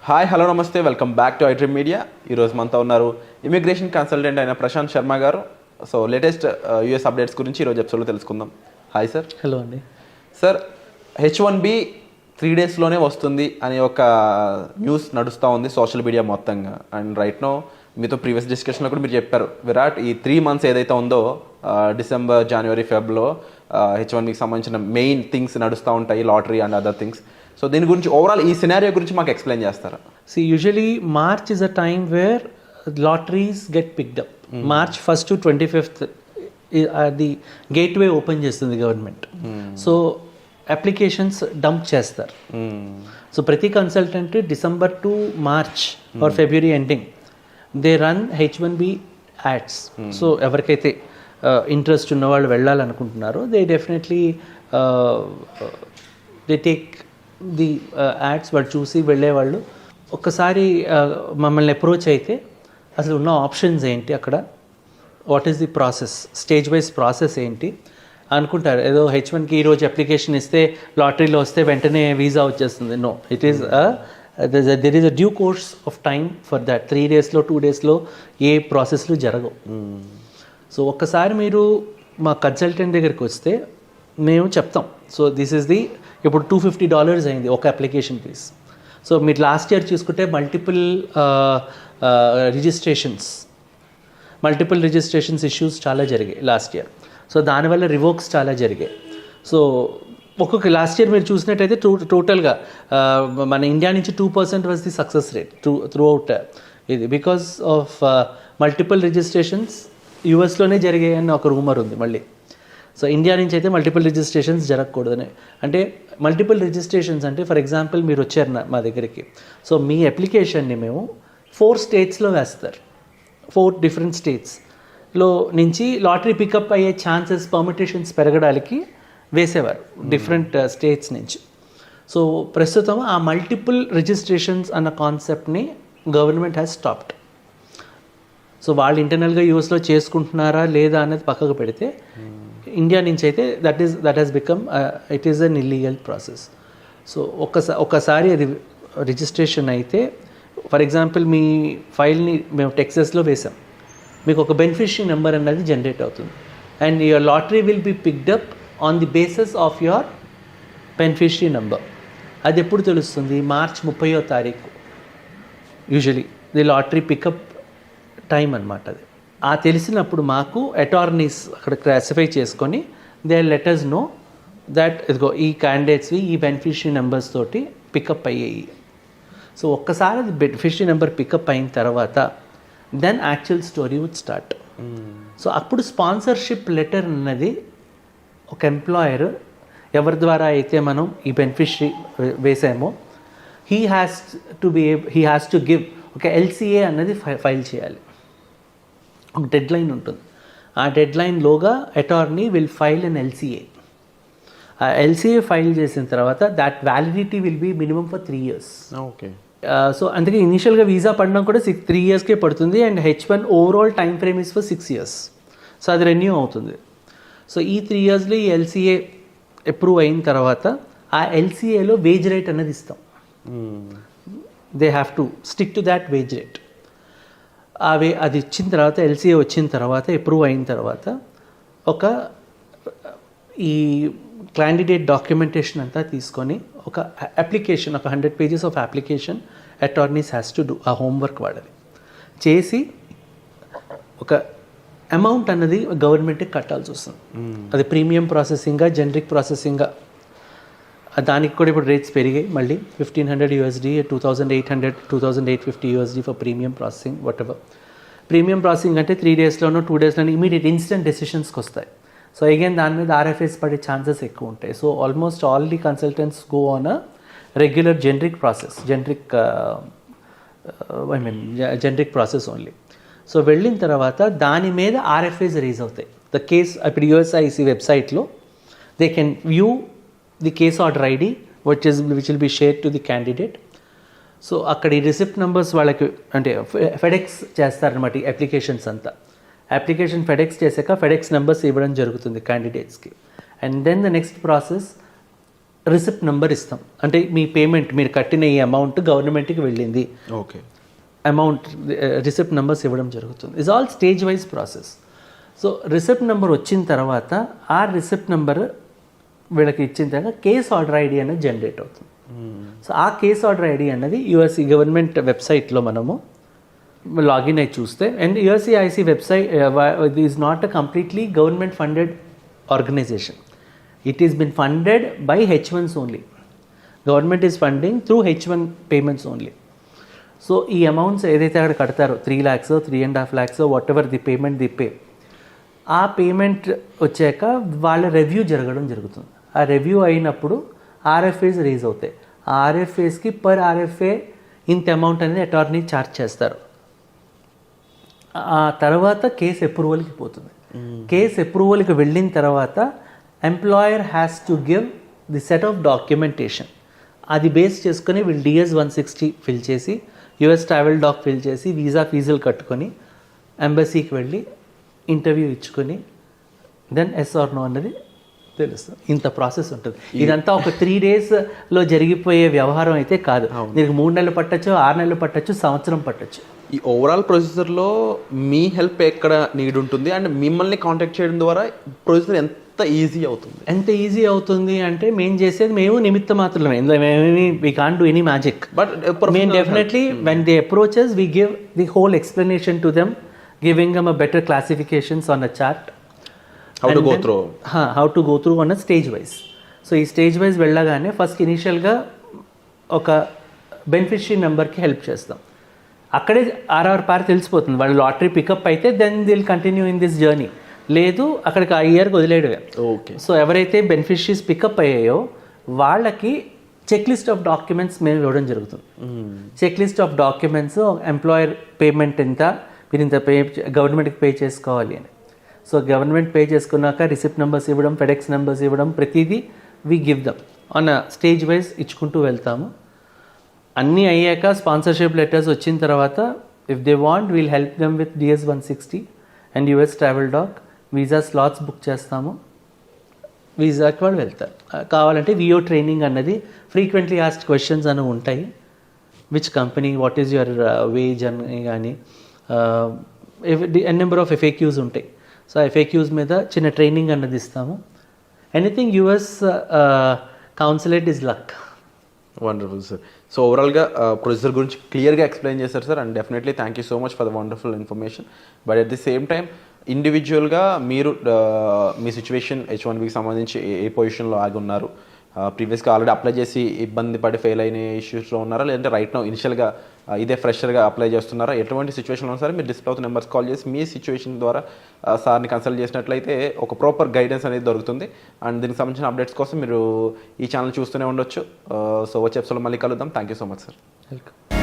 Hi hello నమస్తే, welcome back to iDream media. ఈరోజు మనతో ఉన్నారు ఇమిగ్రేషన్ కన్సల్టెంట్ అయిన ప్రశాంత్ శర్మ గారు. సో లేటెస్ట్ యూఎస్ అప్డేట్స్ గురించి ఈరోజు ఎపిసోడ్లో తెలుసుకుందాం. Hi sir. హలో అండి. సార్, H1B 3 డేస్లోనే వస్తుంది అనే ఒక న్యూస్ నడుస్తూ ఉంది సోషల్ మీడియా మొత్తంగా. అండ్ రైట్ నో మీతో ప్రీవియస్ డిస్కషన్లో కూడా మీరు చెప్పారు, విరాట్ ఈ 3 months ఏదైతే ఉందో డిసెంబర్, జనవరి, ఫెబ్లో H1Bకి సంబంధించిన మెయిన్ థింగ్స్ నడుస్తూ ఉంటాయి, lottery and other things. So దీని గురించి ఓవరాల్ ఈ సినారియో గురించి మాకు ఎక్స్ప్లెయిన్ చేస్తారా? See, usually March is a time where lotteries get picked up. March 1st to 25th the gateway open చేస్తుంది గవర్నమెంట్. సో అప్లికేషన్స్ డంప్ చేస్తారు. సో ప్రతి consultant December to March or February ending they run H1B ads. So ఎవరికైతే interest ఉన్న వాళ్ళు వెళ్ళాలనుకుంటున్నారో they definitely they take the ads. వాళ్ళు చూసి వెళ్ళేవాళ్ళు ఒక్కసారి మమ్మల్ని అప్రోచ్ అయితే అసలు ఉన్న ఆప్షన్స్ ఏంటి, అక్కడ what is the process, stage wise process ఏంటి అనుకుంటారు. ఏదో H1కి ఈరోజు అప్లికేషన్ ఇస్తే లాటరీలో వస్తే వెంటనే వీసా వచ్చేస్తుంది. No, it is there is a due course of time for that. 3 daysలో 2 daysలో ఏ ప్రాసెస్లు జరగవు. సో ఒక్కసారి మీరు మా కన్సల్టెంట్ దగ్గరికి వస్తే మేము చెప్తాం. సో దిస్ ఈస్ ది ఇప్పుడు $250 అయింది ఒక అప్లికేషన్ ఫీజ్. సో మీరు లాస్ట్ ఇయర్ చూసుకుంటే మల్టిపుల్ రిజిస్ట్రేషన్స్ ఇష్యూస్ చాలా జరిగాయి లాస్ట్ ఇయర్. సో దానివల్ల రివోక్స్ చాలా జరిగాయి. సో ఒక్కొక్క లాస్ట్ ఇయర్ మీరు చూసినట్టయితే టోటల్గా మన ఇండియా నుంచి 2% was the success rate through out ఇది, బికాస్ ఆఫ్ మల్టిపుల్ రిజిస్ట్రేషన్స్ యూఎస్లోనే జరిగాయని ఒక రూమర్ ఉంది మళ్ళీ. సో ఇండియా నుంచి అయితే మల్టిపుల్ రిజిస్ట్రేషన్స్ జరగకూడదని. అంటే మల్టిపుల్ రిజిస్ట్రేషన్స్ అంటే ఫర్ ఎగ్జాంపుల్ మీరు వచ్చారు మా దగ్గరికి, సో మీ అప్లికేషన్ని మేము 4 states వేస్తారు. 4 different statesలో నుంచి లాటరీ పికప్ అయ్యే ఛాన్సెస్, పర్మిటేషన్స్ పెరగడానికి వేసేవారు డిఫరెంట్ స్టేట్స్ నుంచి. సో ప్రస్తుతం ఆ మల్టిపుల్ రిజిస్ట్రేషన్స్ అన్న కాన్సెప్ట్ని గవర్నమెంట్ హ్యాస్ స్టాప్డ్. సో వాళ్ళు ఇంటర్నల్గా యూఎస్లో చేసుకుంటున్నారా లేదా అనేది పక్కకు పెడితే, ఇండియా నుంచి అయితే that has become it is an illegal process. So ఒక్కసారి అది రిజిస్ట్రేషన్ అయితే, ఫర్ ఎగ్జాంపుల్ మీ ఫైల్ని మేము టెక్సస్లో వేసాం, మీకు ఒక బెనిఫిషరీ నెంబర్ అన్నది జనరేట్ అవుతుంది. And your lottery will be picked up on the basis of your beneficiary number. అది ఎప్పుడు తెలుస్తుంది? మార్చ్ 30వ తారీఖు usually the lottery pickup time అనమాట. అది తెలిసినప్పుడు మాకు అటార్నీస్ అక్కడ క్లాసిఫై చేసుకొని దే లెటర్స్ నో దట్ ఇదిగో ఈ క్యాండిడేట్స్వి ఈ బెనిఫిషరీ నెంబర్స్ తోటి పికప్ అయ్యాయి. సో ఒక్కసారి అది బెనిఫిషరీ నెంబర్ పికప్ అయిన తర్వాత then actual story would start. So అప్పుడు స్పాన్సర్షిప్ లెటర్ అన్నది ఒక ఎంప్లాయర్ ఎవరి ద్వారా అయితే మనం ఈ బెనిఫిషరీ వేసామో హీ హ్యాస్ టు గివ్ ఒక LCA అన్నది ఫైల్ చేయాలి. ఒక డెడ్ లైన్ ఉంటుంది. ఆ డెడ్ లైన్లోగా attorney will file an LCA. ఆ LCA ఫైల్ చేసిన తర్వాత that validity will be minimum for 3 years. Okay. So అందుకే ఇనీషియల్గా వీసా పడడం కూడా 3 yearsకే పడుతుంది. And H1 overall time frame is for 6 years. So అది రెన్యూ అవుతుంది. సో ఈ 3 yearsలో ఈ LCA అప్రూవ్ అయిన తర్వాత ఆ LCAలో వేజ్ రేట్ అనేది ఇస్తాం. They have to stick to that veg rate. అది ఇచ్చిన తర్వాత LCA వచ్చిన తర్వాత అప్రూవ్ అయిన తర్వాత ఒక ఈ క్యాండిడేట్ డాక్యుమెంటేషన్ అంతా తీసుకొని ఒక అప్లికేషన్, ఒక 100 pages of application attorneys has to do. ఆ హోంవర్క్ వాళ్ళది చేసి ఒక అమౌంట్ అన్నది గవర్నమెంట్కి కట్టాల్సి వస్తుంది. అది ప్రీమియం ప్రాసెసింగ్గా, జనరిక్ ప్రాసెసింగ్గా, దానికి కూడా ఇప్పుడు రేట్స్ పెరిగాయి మళ్ళీ. $1,500 $2,800 $2,850 for premium processing what ever. Premium processing అంటే 3 daysలోనో 2 daysలోనో ఇమీడియట్ ఇన్స్టెంట్ డెసిషన్స్కి వస్తాయి. సో అగైన్ దాని మీద RFIs పడే ఛాన్సెస్ ఎక్కువ ఉంటాయి. So almost all the consultants go on a regular generic process only. So వెళ్ళిన తర్వాత దాని మీద RFIs రేజ్ అవుతాయి. ద కేస్ ఇప్పుడు USIC వెబ్సైట్లో they can view the case order ID which will be share to the candidate. So అక్కడ ఈ receipt numbers వాళ్ళకి అంటే ఫెడెక్స్ చేస్తారనమాట ఈ అప్లికేషన్స్ అంతా. అప్లికేషన్ ఫెడెక్స్ చేశాక ఫెడెక్స్ నెంబర్స్ ఇవ్వడం జరుగుతుంది క్యాండిడేట్స్కి. And then the next process receipt number ఇస్తాం. అంటే మీ పేమెంట్ మీరు కట్టిన ఈ అమౌంట్ గవర్నమెంట్కి వెళ్ళింది, ఓకే, అమౌంట్ రిసిప్ట్ నెంబర్స్ ఇవ్వడం జరుగుతుంది. It's all stage wise process. So receipt number వచ్చిన తర్వాత ఆ రిసిప్ట్ నెంబర్ వీళ్ళకి ఇచ్చిన తర్వాత కేస్ ఆర్డర్ ఐడి అనేది జనరేట్ అవుతుంది. సో ఆ కేస్ ఆర్డర్ ఐడి అన్నది యుఎస్సి గవర్నమెంట్ వెబ్సైట్లో మనము లాగిన్ అయి చూస్తే, and USCIC website it is not a completely government funded organization. It has been funded by H1s only. Government is funding through H1 payments only. So ఈ amounts ఏదైతే అక్కడ కడతారో 3 lakhs 3.5 lakhs what ever the payment the pay, ఆ payment వచ్చాక వాళ్ళ review జరగడం జరుగుతుంది. ఆ review అయినప్పుడు ఆర్ఎఫ్ఏస్ రేజ్ అవుతాయి. ఆ ఆర్ఎఫ్ఏస్కి పర్ ఆర్ఎఫ్ఏ ఇంత అమౌంట్ అనేది అటార్నీ ఛార్జ్ చేస్తారు. ఆ తర్వాత కేసు అప్రూవల్కి పోతుంది. కేసు అప్రూవల్కి వెళ్ళిన తర్వాత employer has to give the set of documentation. అది బేస్ చేసుకొని వీళ్ళు DS-160 ఫిల్ చేసి, యుఎస్ ట్రావెల్ డాక్ ఫిల్ చేసి, వీసా ఫీజులు కట్టుకొని ఎంబసీకి వెళ్ళి ఇంటర్వ్యూ ఇచ్చుకొని దెన్ ఎస్ ఆర్ నో అన్నది తెలుస్తుంది. ఇంత ప్రాసెస్ ఉంటుంది. ఇదంతా ఒక 3 daysలో జరిగిపోయే వ్యవహారం అయితే కాదు. దీనికి 3 నెలలు పట్టచ్చు, 6 నెలలు పట్టచ్చు, సంవత్సరం పట్టచ్చు. ఈ ఓవరాల్ ప్రొసీజర్లో మీ హెల్ప్ ఎక్కడ నీడ్ ఉంటుంది అండ్ మిమ్మల్ని కాంటాక్ట్ చేయడం ద్వారా ప్రొసీజర్ ఎంత ఈజీ అవుతుంది? ఎంత ఈజీ అవుతుంది అంటే మేము చేసేది మేము నిమిత్త మాత్రమే. ఇందులో మేమేమి we can't do any magic. But మేము definitely when they approaches we give the whole explanation to them, giving them a better classifications on a chart. How to go through on a stage wise. So ఈ stage wise వెళ్ళగానే first ఇనీషియల్గా ఒక beneficiary నెంబర్కి help చేస్తాం. అక్కడే RR పార్ తెలిసిపోతుంది. వాళ్ళు లాటరీ పికప్ అయితే then they'll continue in this journey. లేదు అక్కడికి ఆ ఇయర్కి వదిలేయడమే. ఓకే. సో ఎవరైతే బెనిఫిషరీస్ పికప్ అయ్యాయో వాళ్ళకి చెక్ లిస్ట్ ఆఫ్ డాక్యుమెంట్స్ మేము ఇవ్వడం జరుగుతుంది. Check list of documents, employer payment ఎంత, మీరు ఇంత గవర్నమెంట్కి పే చేసుకోవాలి అని. సో గవర్నమెంట్ పే చేసుకున్నాక రిసిప్ట్ నెంబర్స్ ఇవ్వడం, ఫెడెక్స్ నెంబర్స్ ఇవ్వడం, ప్రతిదీ we give them on stage wise ఇచ్చుకుంటూ వెళ్తాము. అన్నీ అయ్యాక స్పాన్సర్షిప్ లెటర్స్ వచ్చిన తర్వాత if they want we'll help them with DS-160 and US travel doc. Visa slots book చేస్తాము, వీసాకి వాళ్ళు వెళ్తారు. కావాలంటే విఓ ట్రైనింగ్ అన్నది ఫ్రీక్వెంట్లీ ఆస్క్డ్ క్వశ్చన్స్ అనేవి ఉంటాయి. Which company, what is your wage అని కానీ నెంబర్ ఆఫ్ FAQs ఉంటాయి. సో FAQs మీద చిన్న ట్రైనింగ్ అన్నది ఇస్తాము. Anything US consulate is luck. Wonderful sir. So ఓవరాల్గా ప్రొసీజర్ గురించి క్లియర్గా ఎక్స్ప్లెయిన్ చేశారు sir, and definitely thank you so much for the wonderful information. But at the same time ఇండివిజువల్గా మీరు మీ సిచ్యువేషన్ H1Bకి సంబంధించి ఏ పొజిషన్లో ఆగి ఉన్నారు, ప్రీవియస్గా ఆల్రెడీ అప్లై చేసి ఇబ్బంది పడి ఫెయిల్ అయిన ఇష్యూస్లో ఉన్నారా, లేదంటే రైట్ నౌ ఇనిషియల్గా ఇదే ఫ్రెషర్గా అప్లై చేస్తున్నారా, ఎటువంటి సిచ్యువేషన్లో ఉన్నా సరే మీరు డిస్ప్లే అవుతున్న నెంబర్స్ కాల్ చేసి మీ సిచ్యువేషన్ ద్వారా సార్ని కన్సల్ట్ చేసినట్లయితే ఒక ప్రాపర్ గైడెన్స్ అనేది దొరుకుతుంది. అండ్ దీనికి సంబంధించిన అప్డేట్స్ కోసం మీరు ఈ ఛానల్ చూస్తూనే ఉండొచ్చు. సో వచ్చే ఎపిసోడ్లో మళ్ళీ కలుద్దాం. Thank you so much sir. Welcome.